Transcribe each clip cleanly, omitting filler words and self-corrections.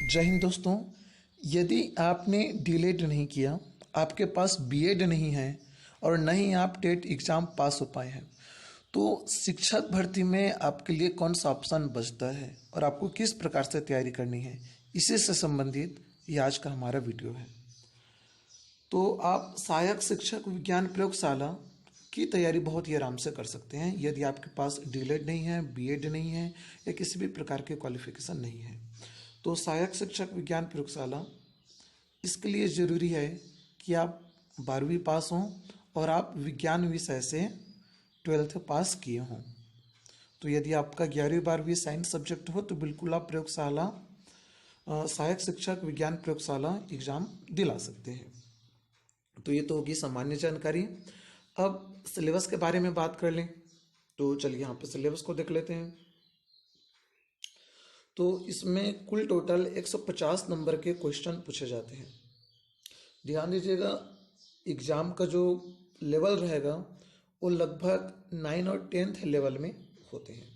जय हिंद दोस्तों। यदि आपने डीलेड नहीं किया, आपके पास बीएड नहीं है और न ही आप टेट एग्ज़ाम पास हो पाए हैं, तो शिक्षक भर्ती में आपके लिए कौन सा ऑप्शन बचता है और आपको किस प्रकार से तैयारी करनी है, इसी से संबंधित ये आज का हमारा वीडियो है। तो आप सहायक शिक्षक विज्ञान प्रयोगशाला की तैयारी बहुत ही आराम से कर सकते हैं यदि आपके पास डीलेड नहीं है, बीएड नहीं है या किसी भी प्रकार के क्वालिफिकेशन नहीं है। तो सहायक शिक्षक विज्ञान प्रयोगशाला इसके लिए ज़रूरी है कि आप 12वीं पास हों और आप विज्ञान विषय से 12th पास किए हों। तो यदि आपका 11वीं 12वीं साइंस सब्जेक्ट हो तो बिल्कुल आप प्रयोगशाला सहायक शिक्षक विज्ञान प्रयोगशाला एग्ज़ाम दिला सकते हैं। तो ये तो होगी सामान्य जानकारी। अब सिलेबस के बारे में बात कर लें तो चलिए यहाँ पे सिलेबस को देख लेते हैं। तो इसमें कुल टोटल 150 नंबर के क्वेश्चन पूछे जाते हैं। ध्यान दीजिएगा, एग्ज़ाम का जो लेवल रहेगा वो लगभग 9 और 10th लेवल में होते हैं।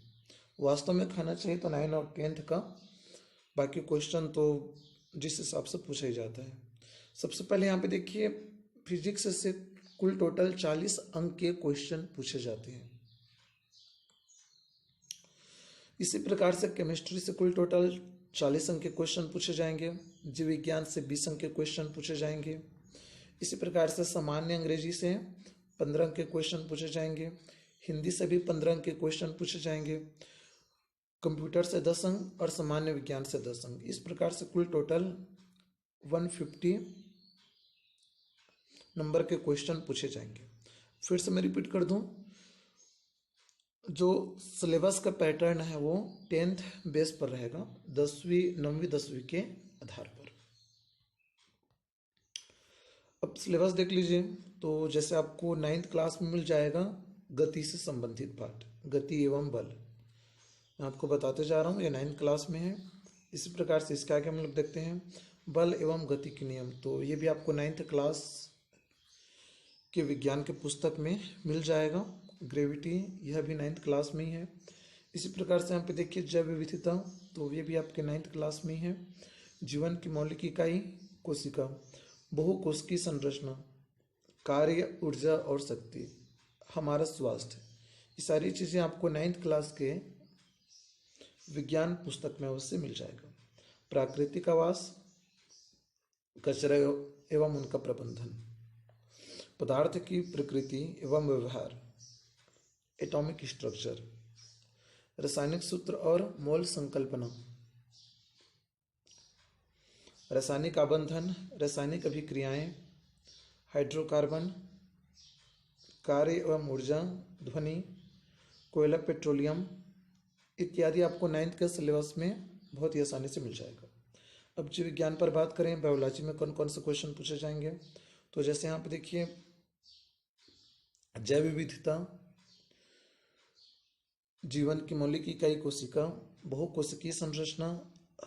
वास्तव में खाना चाहिए तो 9 और 10th का, बाकी क्वेश्चन तो जिस हिसाब से पूछा ही जाता है। सबसे पहले यहाँ पे देखिए, फिजिक्स से कुल टोटल 40 अंक के क्वेश्चन पूछे जाते हैं। इसी प्रकार से केमिस्ट्री से कुल टोटल 40 अंक के क्वेश्चन पूछे जाएंगे। जीव विज्ञान से 20 अंक के क्वेश्चन पूछे जाएंगे। इसी प्रकार से सामान्य अंग्रेजी से 15 अंक के क्वेश्चन पूछे जाएंगे। हिंदी से भी 15 अंक के क्वेश्चन पूछे जाएंगे। कंप्यूटर से 10 अंक और सामान्य विज्ञान से 10 अंक। इस प्रकार से कुल टोटल 150 नंबर के क्वेश्चन पूछे जाएंगे। फिर से मैं रिपीट कर दूं, जो सिलेबस का पैटर्न है वो 10th बेस पर रहेगा, 10वीं 9वीं 10वीं के आधार पर। अब सिलेबस देख लीजिए, तो जैसे आपको 9th क्लास में मिल जाएगा गति से संबंधित पाठ, गति एवं बल। मैं आपको बताते जा रहा हूँ, ये 9th क्लास में है। इसी प्रकार से इसका आगे हम लोग देखते हैं बल एवं गति के नियम। तो ये भी आपको 9th क्लास के विज्ञान के पुस्तक में मिल जाएगा। ग्रेविटी, यह भी 9th क्लास में ही है। इसी प्रकार से यहाँ पे देखिए जैव विविधता, तो ये भी आपके 9th क्लास में ही है। जीवन की मौलिक इकाई कोशिका, बहुकोशिकीय संरचना, कार्य, ऊर्जा और शक्ति, हमारा स्वास्थ्य, ये सारी चीज़ें आपको 9th क्लास के विज्ञान पुस्तक में उससे मिल जाएगा। प्राकृतिक आवास, कचरा एवं उनका प्रबंधन, पदार्थ की प्रकृति एवं व्यवहार, एटॉमिक स्ट्रक्चर, रासायनिक सूत्र और मोल संकल्पना, रासायनिक आबंधन, रासायनिक अभिक्रियाएं, हाइड्रोकार्बन, कार्य एवं ऊर्जा, ध्वनि, कोयला, पेट्रोलियम इत्यादि आपको 9th के सिलेबस में बहुत ही आसानी से मिल जाएगा। अब जीव विज्ञान पर बात करें, बायोलॉजी में कौन कौन से क्वेश्चन पूछे जाएंगे, तो जैसे यहाँ पे देखिए जैव विविधता, जीवन की मौलिक इकाई कोशिका, बहुकोशिकीय संरचना,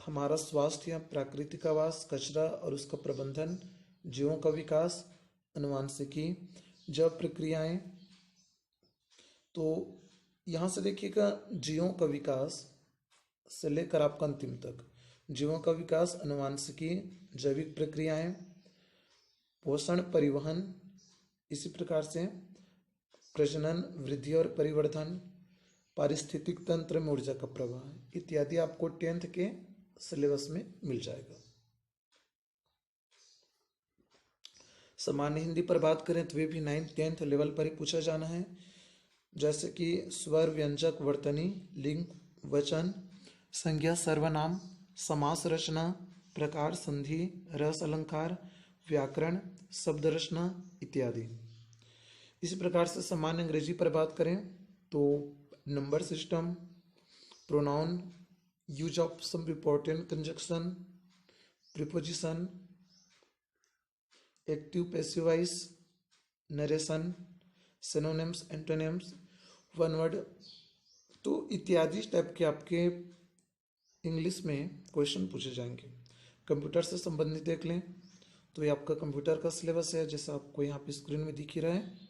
हमारा स्वास्थ्य या प्राकृतिक आवास, कचरा और उसका प्रबंधन, जीवों का विकास, अनुवांशिकी, जैव प्रक्रियाएं। तो यहाँ से देखिएगा जीवों का विकास से लेकर आपका अंतिम तक, जीवों का विकास, अनुवांशिकी, जैविक प्रक्रियाएं, पोषण, परिवहन, इसी प्रकार से प्रजनन, वृद्धि और परिवर्धन, पारिस्थितिक तंत्र में ऊर्जा का प्रवाह इत्यादि आपको 10th के सिलेबस में मिल जाएगा। सामान्य हिंदी पर बात करें तो वे भी 9th 10th लेवल पर ही पूछा जाना है, जैसे कि स्वर, व्यंजक, वर्तनी, लिंग, वचन, संज्ञा, सर्वनाम, समास रचना, प्रकार, संधि, रस, अलंकार, व्याकरण, शब्द रचना इत्यादि। इसी प्रकार से सामान्य अंग्रेजी पर बात करें तो number system, pronoun, use of some important conjunction, preposition, active passive voice, narration, synonyms, antonyms, one word, तो इत्यादि टाइप के आपके इंग्लिश में क्वेश्चन पूछे जाएंगे। कंप्यूटर से संबंधित देख लें तो ये आपका कंप्यूटर का सिलेबस है, जैसा आपको यहाँ पे स्क्रीन में दिख ही रहा है।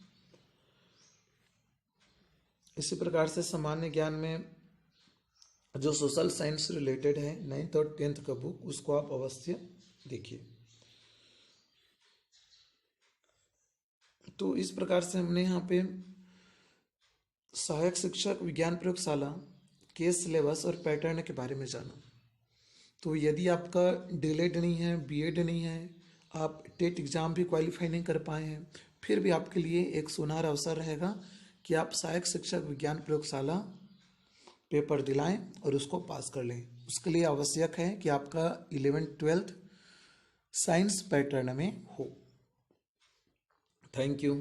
इसी प्रकार से सामान्य ज्ञान में जो सोशल साइंस रिलेटेड है 9th और 10th का बुक, उसको आप अवश्य देखिए। तो इस प्रकार से हमने यहाँ पे सहायक शिक्षक विज्ञान प्रयोगशाला के सिलेबस और पैटर्न के बारे में जाना। तो यदि आपका डीएलएड नहीं है, बीएड नहीं है, आप टेट एग्ज़ाम भी क्वालिफाई नहीं कर पाए हैं, फिर भी आपके लिए एक सुनहरा अवसर रहेगा कि आप सहायक शिक्षक विज्ञान प्रयोगशाला पेपर दिलाएं और उसको पास कर लें। उसके लिए आवश्यक है कि आपका 11th-12th साइंस पैटर्न में हो। Thank you.